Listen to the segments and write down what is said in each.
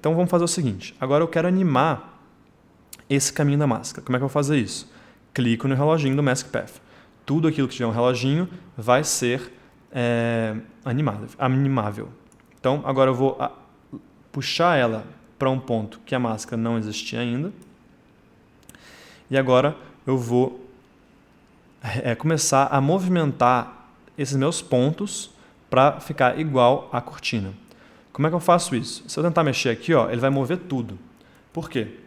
Então vamos fazer o seguinte, agora eu quero animar esse caminho da máscara. Como é que eu vou fazer isso? Clico no reloginho do Mask Path. Tudo aquilo que tiver um reloginho vai ser animável. Então agora eu vou puxar ela para um ponto que a máscara não existia ainda. E agora eu vou começar a movimentar esses meus pontos para ficar igual à cortina. Como é que eu faço isso? Se eu tentar mexer aqui, ó, ele vai mover tudo. Por quê?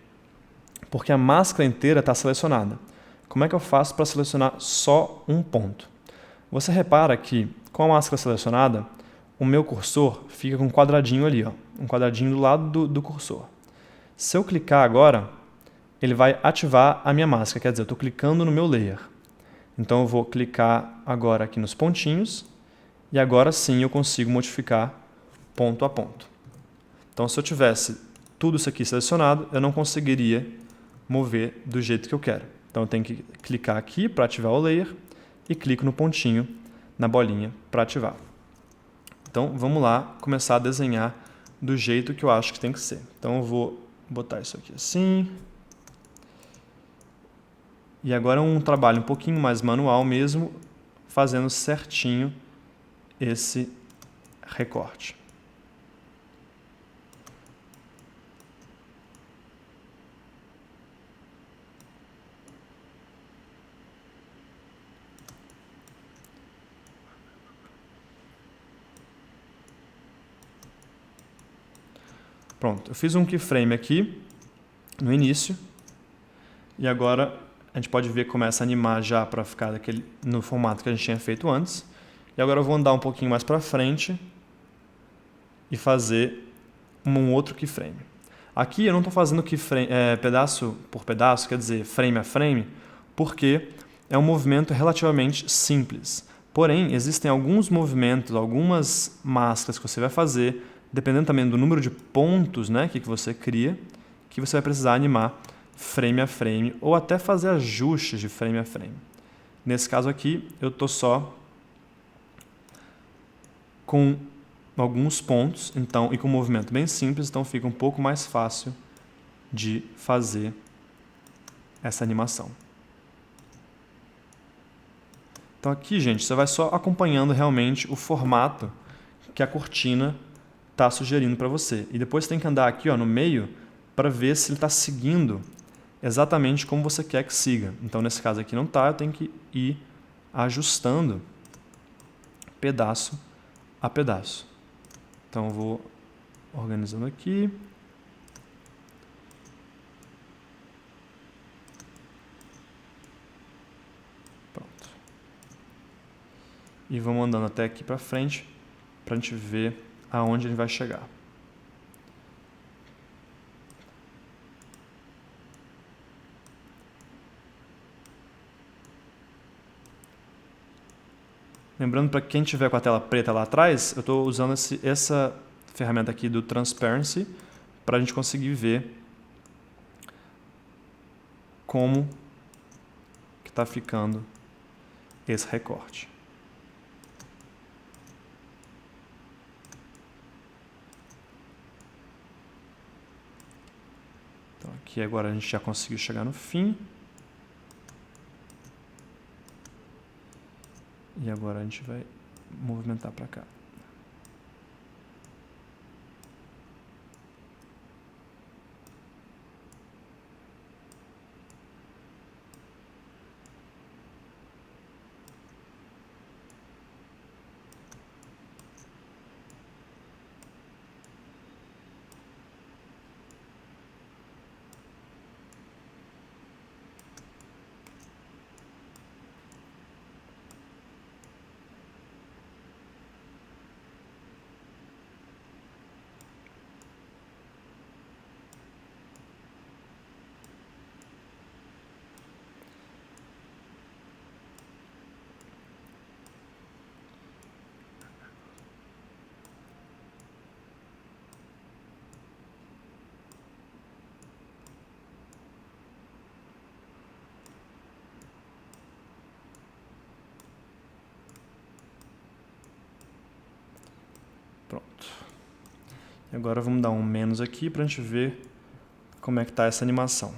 Porque a máscara inteira está selecionada. Como é que eu faço para selecionar só um ponto? Você repara que, com a máscara selecionada, o meu cursor fica com um quadradinho ali, ó, um quadradinho do lado do cursor. Se eu clicar agora, ele vai ativar a minha máscara, quer dizer, eu estou clicando no meu layer. Então eu vou clicar agora aqui nos pontinhos e agora sim eu consigo modificar ponto a ponto. Então se eu tivesse tudo isso aqui selecionado, eu não conseguiria mover do jeito que eu quero. Então eu tenho que clicar aqui para ativar o layer e clico no pontinho, na bolinha, para ativar. Então vamos lá começar a desenhar do jeito que eu acho que tem que ser. Então eu vou botar isso aqui assim. E agora é um trabalho um pouquinho mais manual mesmo, fazendo certinho esse recorte. Pronto, eu fiz um keyframe aqui no início e agora a gente pode ver que começa a animar já para ficar no formato que a gente tinha feito antes. E agora eu vou andar um pouquinho mais para frente e fazer um outro keyframe. Aqui eu não estou fazendo keyframe, pedaço por pedaço, quer dizer, frame a frame, porque é um movimento relativamente simples. Porém, existem alguns movimentos, algumas máscaras que você vai fazer, dependendo também do número de pontos, né, que você cria, que você vai precisar animar frame a frame ou até fazer ajustes de frame a frame. Nesse caso aqui, eu estou só com alguns pontos então, e com um movimento bem simples, então fica um pouco mais fácil de fazer essa animação. Então aqui, gente, você vai só acompanhando realmente o formato que a cortina está sugerindo para você. E depois você tem que andar aqui, ó, no meio para ver se ele está seguindo exatamente como você quer que siga. Então, nesse caso aqui não está, eu tenho que ir ajustando pedaço a pedaço. Então, eu vou organizando aqui. Pronto. E vamos andando até aqui para frente para a gente ver aonde ele vai chegar. Lembrando, para quem tiver com a tela preta lá atrás, eu estou usando essa ferramenta aqui do Transparency para a gente conseguir ver como que está ficando esse recorte. Então aqui agora a gente já conseguiu chegar no fim. E agora a gente vai movimentar para cá. Pronto. Agora vamos dar um menos aqui para a gente ver como é que está essa animação.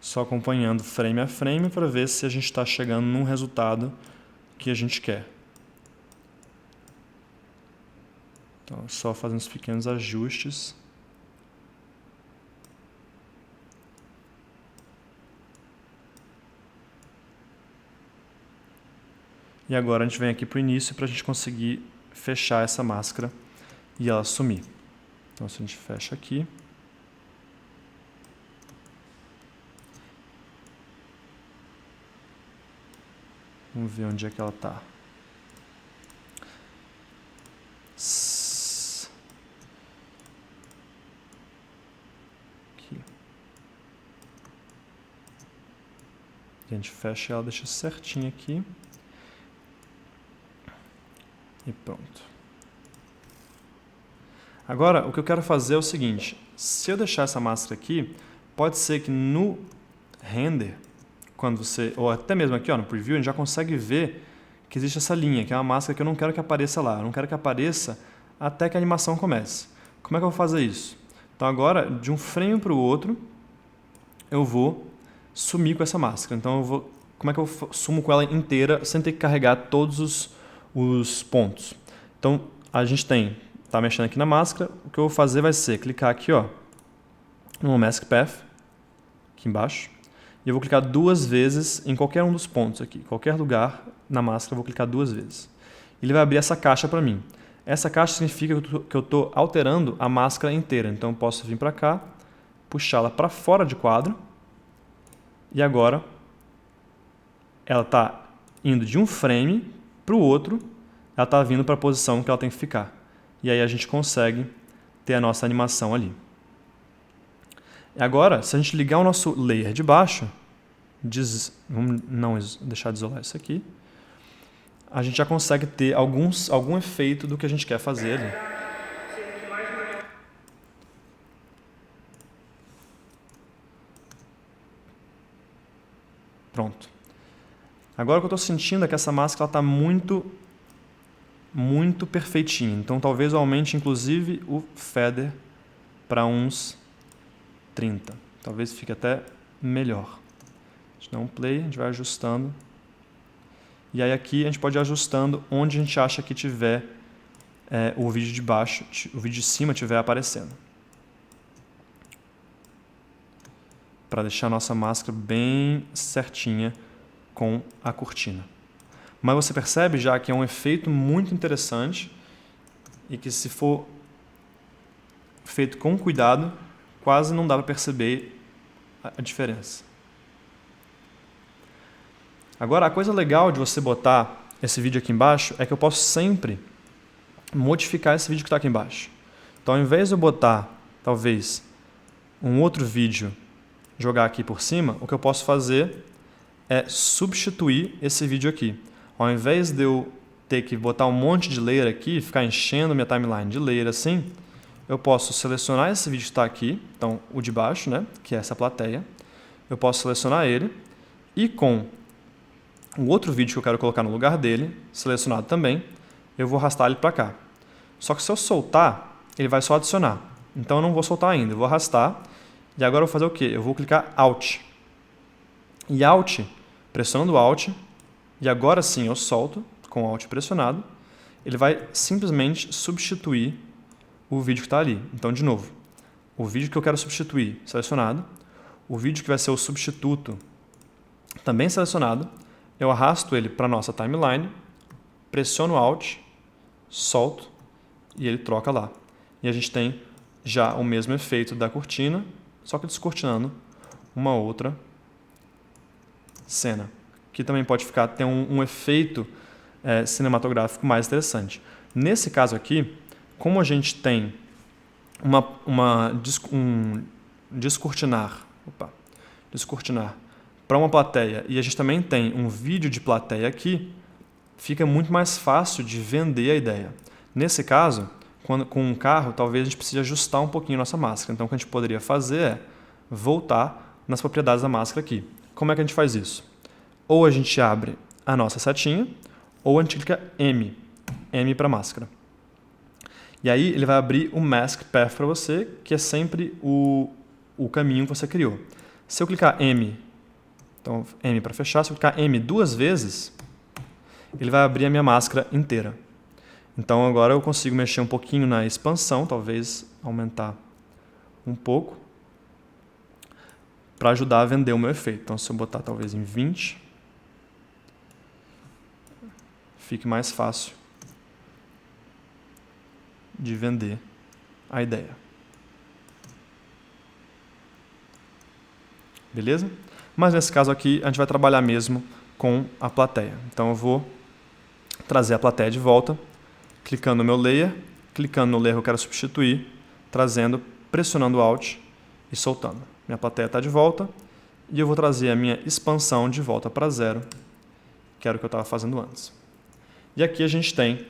Só acompanhando frame a frame para ver se a gente está chegando num resultado que a gente quer. Então, só fazendo os pequenos ajustes. E agora a gente vem aqui para o início para a gente conseguir fechar essa máscara e ela sumir. Então, se a gente fecha aqui. Vamos ver onde é que ela está. Aqui. A gente fecha ela, deixa certinho aqui. E pronto. Agora, o que eu quero fazer é o seguinte. Se eu deixar essa máscara aqui, pode ser que no render, quando você, ou até mesmo aqui no preview, a gente já consegue ver que existe essa linha, que é uma máscara que eu não quero que apareça lá. Eu não quero que apareça até que a animação comece. Como é que eu vou fazer isso? Então agora, de um frame para o outro, eu vou sumir com essa máscara. Então, como é que eu sumo com ela inteira sem ter que carregar todos os pontos? Então, a gente está mexendo aqui na máscara. O que eu vou fazer vai ser clicar aqui no Mask Path, aqui embaixo. E eu vou clicar 2 vezes em qualquer um dos pontos aqui. Qualquer lugar na máscara eu vou clicar 2 vezes. Ele vai abrir essa caixa para mim. Essa caixa significa que eu estou alterando a máscara inteira. Então eu posso vir para cá, puxá-la para fora de quadro. E agora ela está indo de um frame para o outro. Ela está vindo para a posição que ela tem que ficar. E aí a gente consegue ter a nossa animação ali. Agora, se a gente ligar o nosso layer de baixo, vamos não deixar de isolar isso aqui, a gente já consegue ter algum efeito do que a gente quer fazer ali. Pronto. Agora o que eu estou sentindo é que essa máscara está muito perfeitinha. Então talvez eu aumente inclusive o feather para uns 30. Talvez fique até melhor. A gente dá um play, a gente vai ajustando. E aí aqui a gente pode ir ajustando onde a gente acha que tiver o vídeo de baixo, o vídeo de cima estiver aparecendo. Para deixar a nossa máscara bem certinha com a cortina. Mas você percebe já que é um efeito muito interessante e que se for feito com cuidado, quase não dá para perceber a diferença. Agora, a coisa legal de você botar esse vídeo aqui embaixo é que eu posso sempre modificar esse vídeo que está aqui embaixo. Então, ao invés de eu botar, talvez, um outro vídeo, jogar aqui por cima, o que eu posso fazer é substituir esse vídeo aqui. Ao invés de eu ter que botar um monte de layer aqui, ficar enchendo minha timeline de layer assim, eu posso selecionar esse vídeo que está aqui, então o de baixo, né, que é essa plateia. Eu posso selecionar ele e com o outro vídeo que eu quero colocar no lugar dele, selecionado também, eu vou arrastar ele para cá. Só que se eu soltar, ele vai só adicionar. Então eu não vou soltar ainda, eu vou arrastar. E agora eu vou fazer o quê? Eu vou clicar Alt. E Alt, pressionando Alt, e agora sim eu solto com Alt pressionado, ele vai simplesmente substituir o vídeo que está ali. Então, de novo, o vídeo que eu quero substituir, selecionado. O vídeo que vai ser o substituto, também selecionado. Eu arrasto ele para a nossa timeline, pressiono Alt, solto e ele troca lá. E a gente tem já o mesmo efeito da cortina, só que descortinando uma outra cena. Que também pode ter um efeito cinematográfico mais interessante. Nesse caso aqui, como a gente tem um descortinar para uma plateia e a gente também tem um vídeo de plateia aqui, fica muito mais fácil de vender a ideia. Nesse caso, com um carro, talvez a gente precise ajustar um pouquinho a nossa máscara. Então, o que a gente poderia fazer é voltar nas propriedades da máscara aqui. Como é que a gente faz isso? Ou a gente abre a nossa setinha, ou a gente clica M para máscara. E aí ele vai abrir o Mask Path para você, que é sempre o caminho que você criou. Se eu clicar M, então M para fechar, se eu clicar M 2 vezes, ele vai abrir a minha máscara inteira. Então agora eu consigo mexer um pouquinho na expansão, talvez aumentar um pouco, para ajudar a vender o meu efeito. Então se eu botar talvez em 20, fique mais fácil de vender a ideia. Beleza? Mas nesse caso aqui a gente vai trabalhar mesmo com a plateia. Então eu vou trazer a plateia de volta, clicando no meu layer, clicando no layer que eu quero substituir, trazendo, pressionando Alt e soltando. Minha plateia está de volta e eu vou trazer a minha expansão de volta para 0, que era o que eu estava fazendo antes. E aqui a gente tem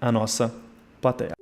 a nossa plateia.